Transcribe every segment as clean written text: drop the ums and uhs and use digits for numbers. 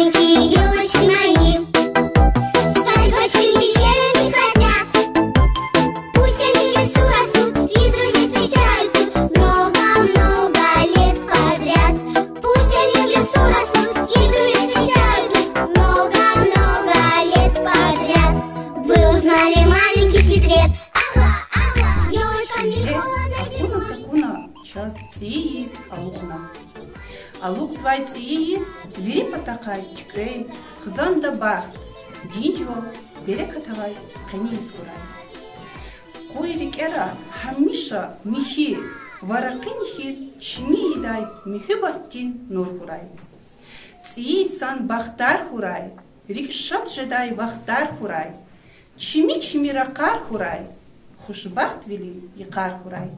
маленькие елочки мои стать большими елями хотят. Пусть они в лесу растут и друзей встречают тут много-много лет подряд. Пусть они в лесу растут и друзей встречают тут много-много лет подряд. Вы узнали маленький секрет. Елочкам не холодно зимой. Час циис алугна. Алуг свай циис ли патакай чикрей хзанда бах динжо берекатавай канис гурай. Койрик эра хамиша михи варакин хиз чми идай михибаттин нур гурай. Циис сан бахтар гурай рикшат жедай вахтар гурай. Чми чми ракар гурай. Хушбахт вили якар гурай.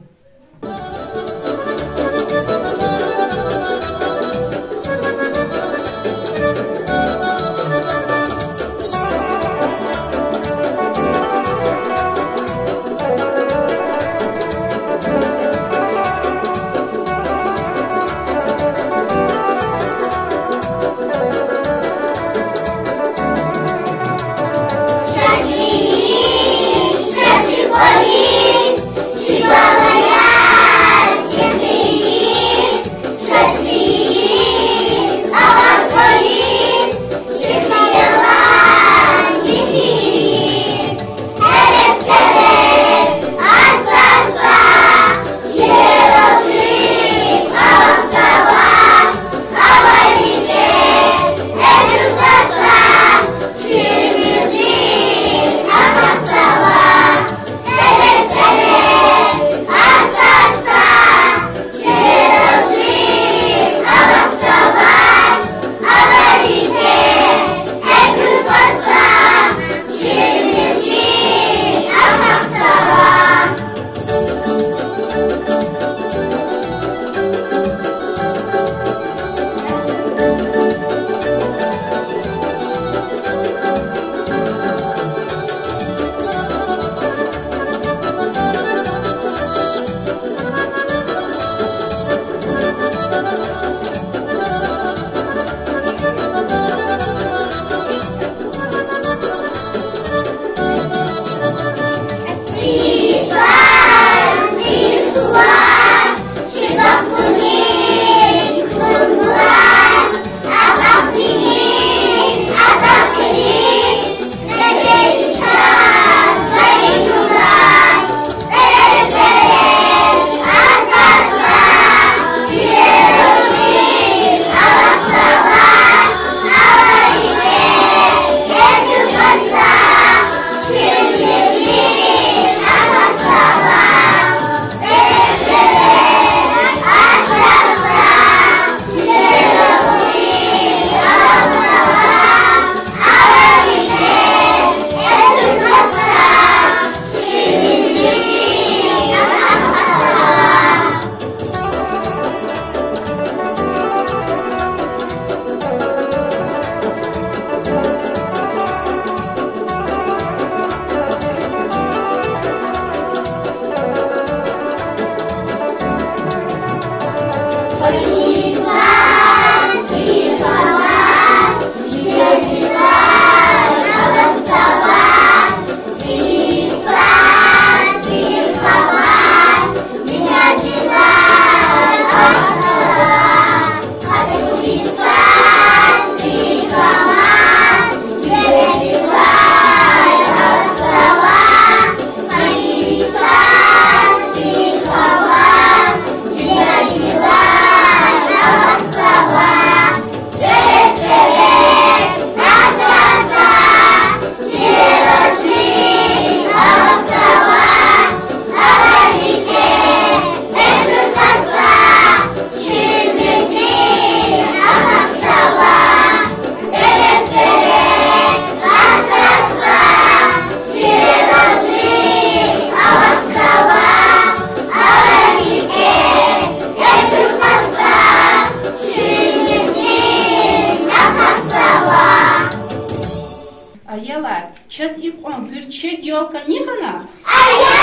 Сейчас и он гырчек елка не гана. А я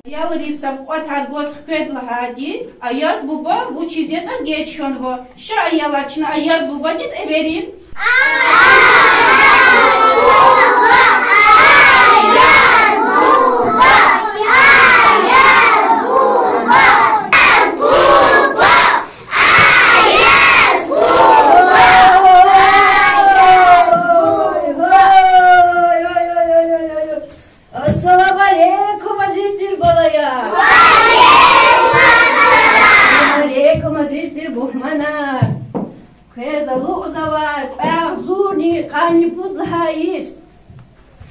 Ялриса отар гоз хведла хади, аяз буба вучизета гечхонво. Ша аялачна аяз буба дис эверин. Assalamu alaikum azizdir balaya. Alaikum azizdir buhmanar. Kwezalu uzavat, azuni qani budlhayis.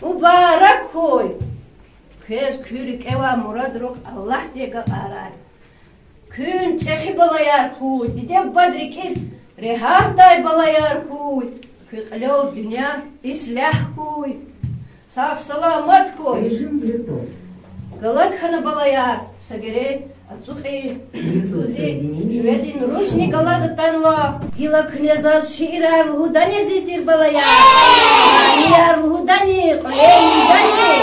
Mubarak koy. Kwez kürik eva murad ruh Allah dega qarar. Kün çehi balayar kuy. Dide badrikis rehahtay balayar kuy. Kıqlov dünya islah kuy. Sağ salamat koy. Галат хана балая, сагере, ацухи, тузи, жведин рушни галаза танва, гила княза ширар лгудани зистир балая, яр лгудани, лгудани.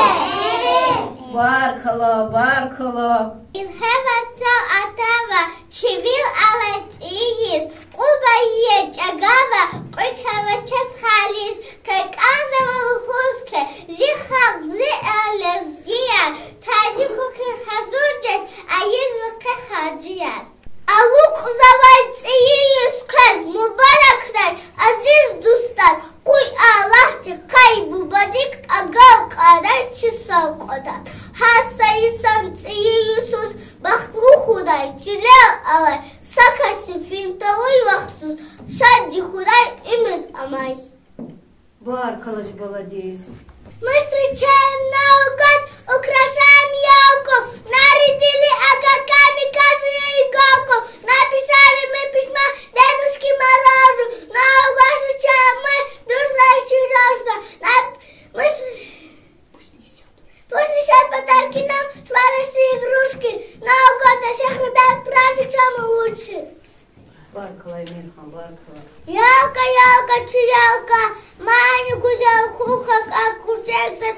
Баркала. Изхеваца атава, чивил алец иис, куба е чагава, кучава час халис, кайказавал хуске, зихал зи алес дия, тадикуки хазурджес, аиз ваке хаджияр. Алук завайц иис каз, мубаракдай, азиз дустан, куй Аллахти кай бубадик, агал qaday чисал qodan. Hassa insan iisus, baxtlu xuday, jilal alay, sakasi fintavuy vaqtsuz, shaddi xuday, imid amay. Баркала ж баладес. Мы встречаем наугад, украшаем ялку, нарядили огоньками каждую иголку, написали мы письма Дедушке Морозу, наугад встречаем мы дружно и серьезно. Пусть несет подарки нам, сладости и игрушки, наугад на всех ребят праздник самый лучший. Баркала, Мирхан, баркала. Ялка, чуялка, Маню гузел хухак, а кучек зат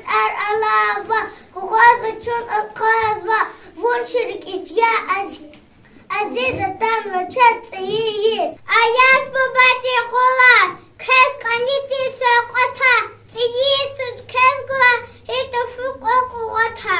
алава, кухозва чон отказва, вунширик из я азиза танва чат иис. А я с бабати хола, кэс канити сакота, иисус кэс гуа, хито фуко куота.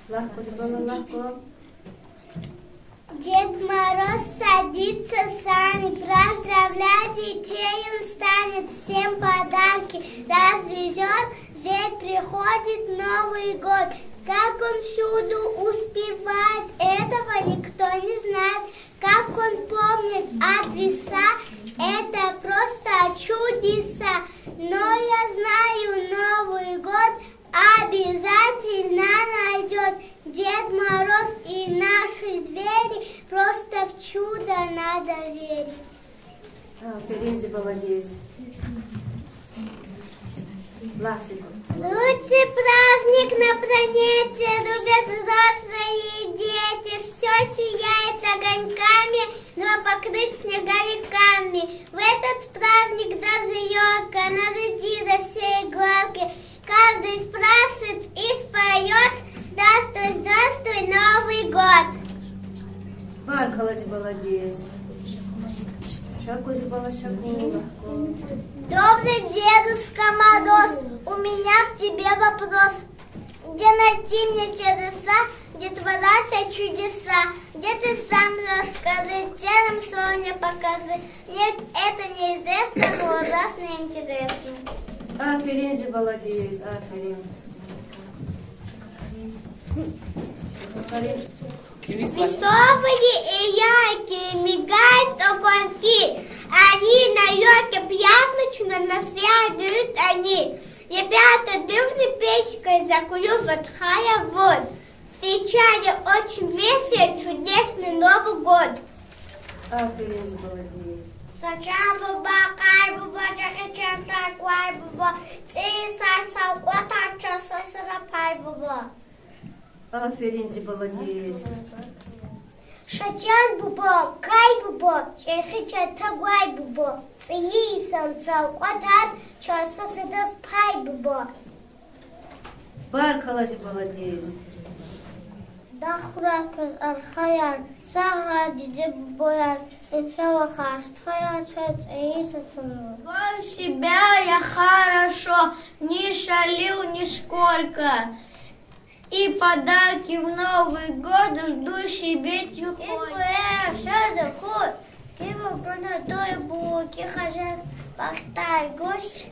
Легко было, легко. Дед Мороз садится сами, поздравлять детей он станет, всем подарки развезет, ведь приходит Новый год. Как он всюду успевает, этого никто не знает. Как он помнит адреса, это просто чудеса. Но я знаю, Новый год обязательно найдет Дед Мороз и наши двери. Просто в чудо надо верить. Ферензи молодец. Ласик. Лучший праздник на планете, любят взрослые и дети. Все сияет огоньками, но покрыт снеговиками. В этот праздник даже елка нарядила все иголки. Каждый спрашивает и споет: здравствуй, здравствуй, Новый год. Баркалась молодец. Шакузи была шакула. Добрый Дедушка Мороз, у меня к тебе вопрос. Где найти мне чудеса, где творятся чудеса? Где ты сам расскажи, телом сегодня покажи. Мне это неизвестно, но ужасно интересно. Ферензи молодец. Весовые и яркие мигают огоньки. Они на елке пьяночно насядут они. Ребята дружной печкой закуют хоровод, встречая очень весело чудесный Новый год. Ферензи молодец. Сачан буба, кай буба, чахичан таквай буба, цисар салкота часа сарапай буба. Ферензи молодец. Шачан буба, кай буба, чахичан таквай буба, цисар салкота часа сарапай буба. Баркалась молодец. Дахураказ архаяр, сагра диде бояр, ишавахаст хаяр чац эйсатун. В себя я хорошо, не шалил нисколько. И подарки в Новый год жду себе тихонько. Что такое? Тима бана той буки хажар бахтай гость.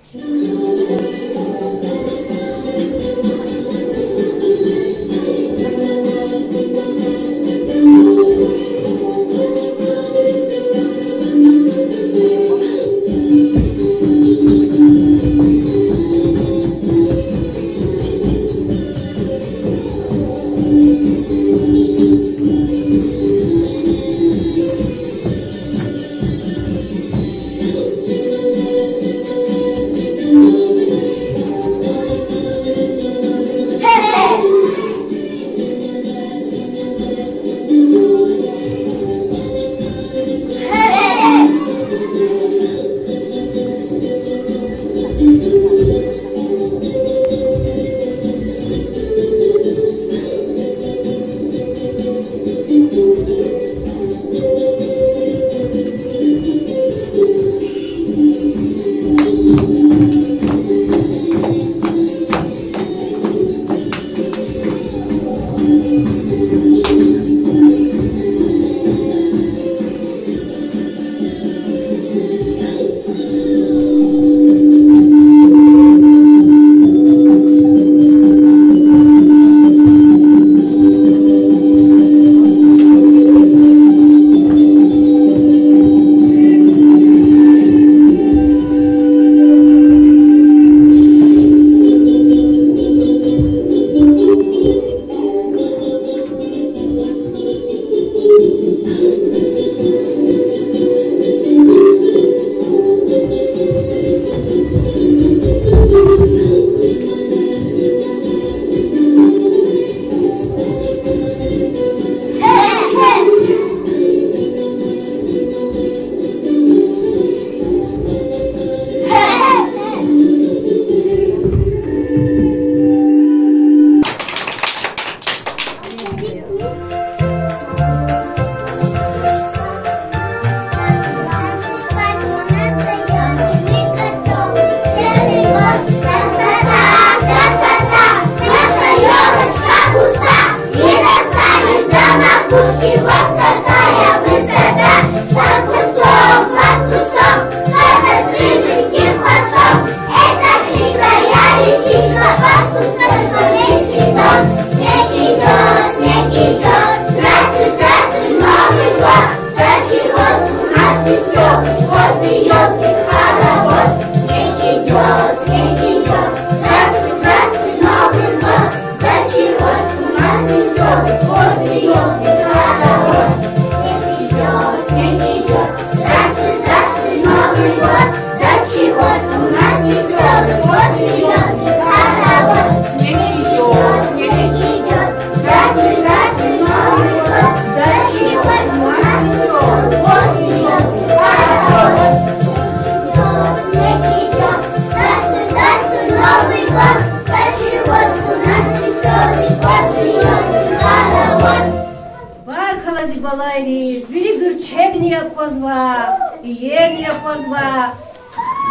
балайрис, бири гürçevniye kozva, yerniye kozva,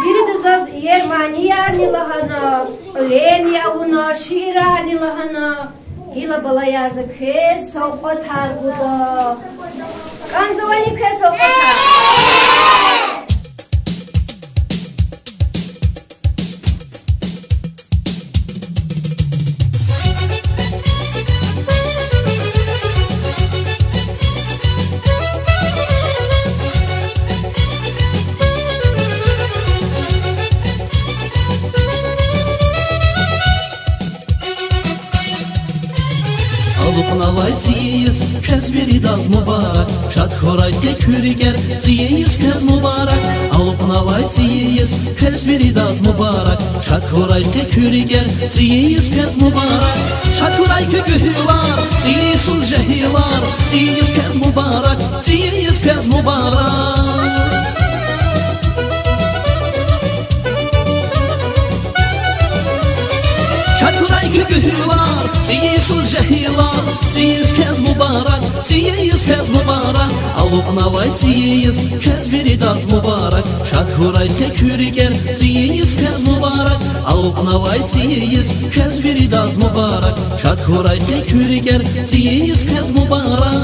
biri de zaz yermaniya lahana, oleniya una, şirani lahana, gila balayazı kız sohbetar buda. Kanzavani kız sohbetar. Alupnavay ziyiz, kez veridaz mübarek Şad korayke küriger, ziyiz kez mübarek Alupnavay ziyiz, kez veridaz mübarek Şad korayke küriger, ziyiz kez mübarek Şad korayke gühilar, ziyizul jehilar Ziyiz kez mübarek, ziyiz kez mübarek Şad korayke gühilar, ziyizul jehilar Ziyiz kez mübarek, ziyiz kez mübarek Alupnavay ziyiz, kez veridaz mübarek Şad korayke küriger, ziyiz kez mübarek Alupnavay ziyiz, kez veridaz mübarek Şad korayke küriger, ziyiz kez mübarek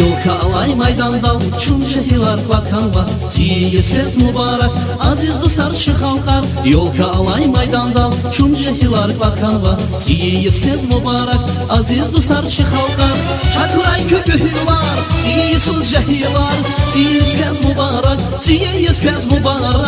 Yolka alay maydandal, çun jehilar platkanva Ziyiz kez mübarek, aziz dostlar şıxalqar Yolka alay maydandal, çun jehilar platkanva Ziyiz kez mübarek, aziz dostlar şıxalqar Şakuray kökühilar, ziyizul jehilar Ziyiz kez mübarek, ziyiz kez mübarek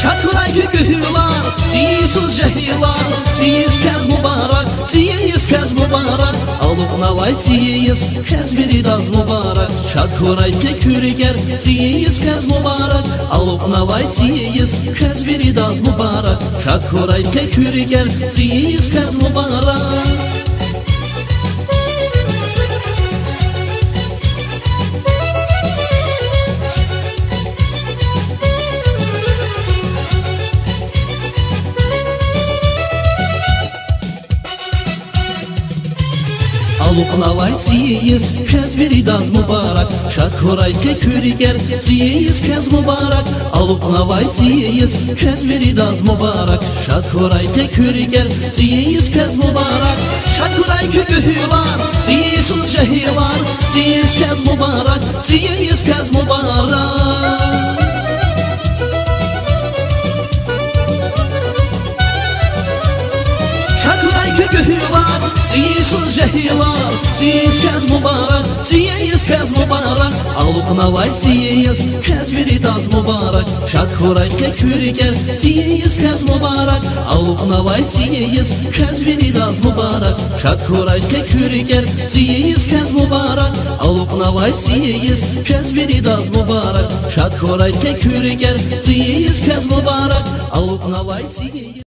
Şakuray kökühilar, ziyizul jehilar Ziyiz kez mübarek, ziyiz kez mübarek Alupnavay ziyiz, kez veridaz mübarek Şad korayke küriger, ziyiz kez mübarek Alupnavay ziyiz, kez veridaz mübarek Şad korayke küriger, ziyiz kez mübarek Alupnavay ziyiz, kez veridaz mübarek Şad korayke küriger, ziyiz kez mübarek Alupnavay ziyiz, kez veridaz mübarek Şad korayke küriger, ziyiz kez mübarek Şad korayke gühilar, ziyizul jehilar Ziyiz kez mübarek, ziyiz kez mübarek Şakurayke gühilar, ziyizul jehilar Ziyiz kez mübarek, ziyiz kez mübarek Alupnavay ziyiz, kez veridaz mübarek Şad korayke küriger, ziyiz kez mübarek Alupnavay ziyiz, kez veridaz mübarek Şad korayke küriger, ziyiz kez mübarek Alupnavay ziyiz, kez veridaz mübarek Şad korayke küriger, ziyiz kez mübarek Alupnavay ziyiz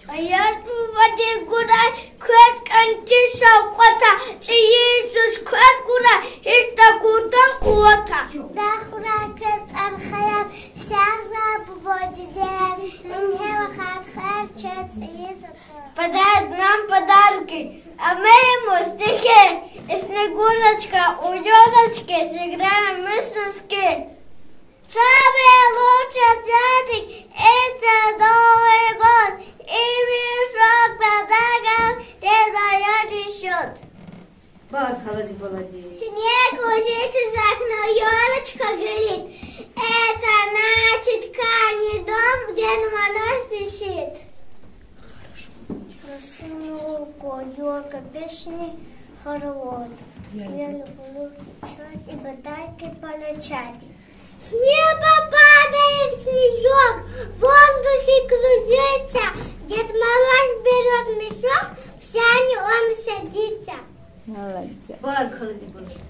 А я один куда квет кантиша кота, Иисус квет куда иста кута кота. Да хура квет архаят, сяра бубодизер, инхева хат хэр чет Иисус. Подарит нам подарки, а мы ему стихи и Снегурочка у елочки сыграем мыслишки. Самый лучший праздник – это Новый год, и мешок подарков Дед Мороз несет. Бархалась молодец. Снег ложится за окно, елочка горит. Это значит каменный дом, где Дед Мороз спешит. Снегу, елка, песни, хоровод. Я люблю читать и батайки полечать. С неба падает снежок, в воздухе кружится. Дед Мороз берет мешок, в сани он садится. Молодец. Бархалась молодец.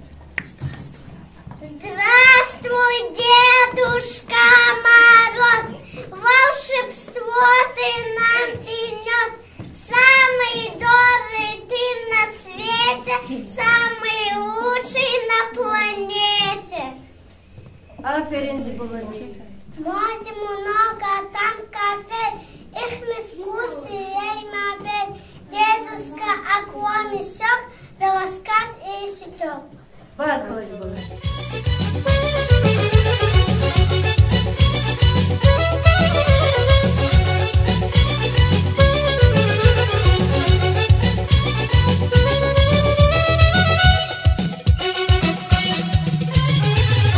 Здравствуй, Дедушка Мороз, волшебство ты нам принес. Самый добрый ты на свете, самый лучший на планете. Аферин молодец. Море много, там кафе, их мискусы, ей мопед. Дедушка, аква мешок, за рассказ и щиток. Бархалась молодец.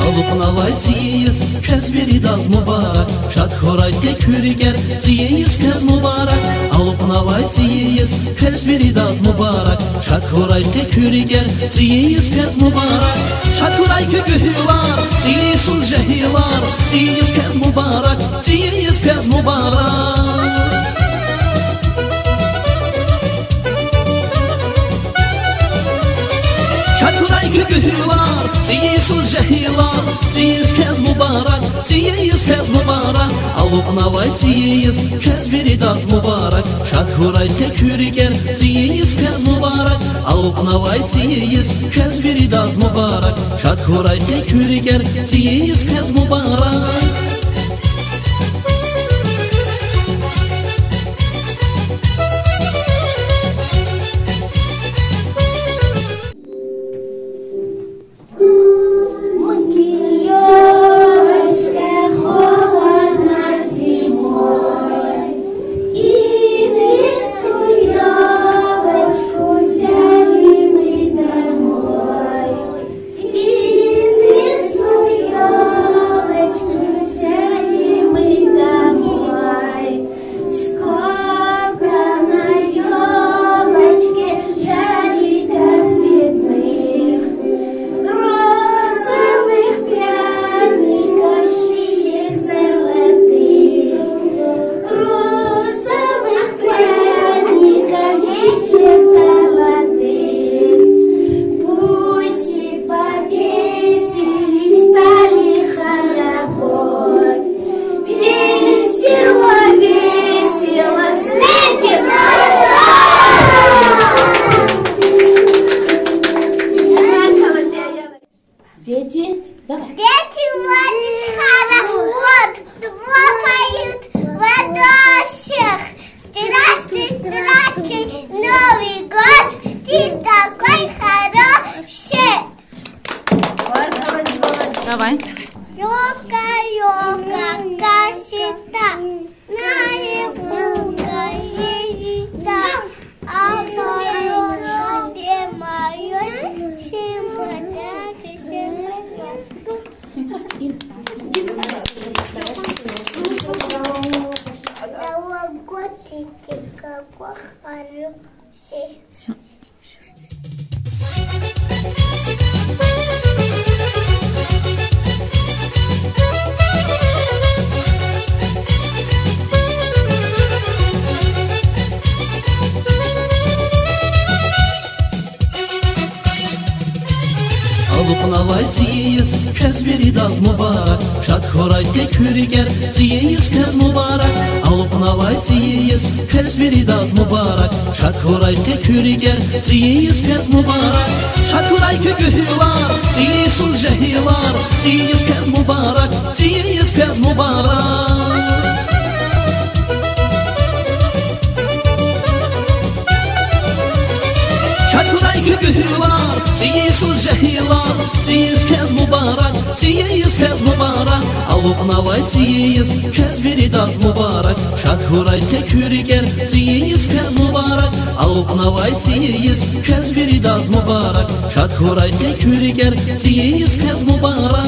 Alıqnavay siyiz, kəs veridaz mübarək Şad xoraytə kürgər, siyiz kəs mübarək Alıqnavay siyiz, kəs veridaz mübarək Şad xoraytə kürgər, siyiz kəs mübarək Şad xoraytə gühülar, siyisun jəhilar Siyiz kəs mübarək, siyiz kəs mübarək Şad xoraytə gühülar, siyisun jəhilar Siyiz kəz mübarək, siyiz kəz mübarək Alupnavay siyiz kez veridat mübarek Şadhuray tekürger siyiz kez mübarek Alupnavay siyiz kez veridat mübarek Şadhuray tekürger siyiz kez mübarek Дети водят хоровод, хлопают в ладошах. Здравствуй, здравствуй, Новый год, ты такой хороший. Давай. Йога, йога, кашита, наебуга, езиста, а мое, где мое, всем подарки, всем подарки. Новый год, ты какой хороший. Alupnavay siyiz kez veridat mübarek Şadhuray tekürger siyiz kez mübarek Alupnavay siyiz kez veridat mübarek Şadhuray tekürger siyiz kez mübarek Şadhuray kükühülar siyiz jehilar siyiz kez mübarek siyiz kez mübarek Şadhuray kükühülar siyiz jehilar siyiz kez mübarek siyiz kez mübarek Alupnavay siyiz kez veridat mübarek Şadhuray tekürger siyiz kez mübarek Alupnavay siyiz kez veridat mübarek Şadhuray tekürger siyiz kez mübarek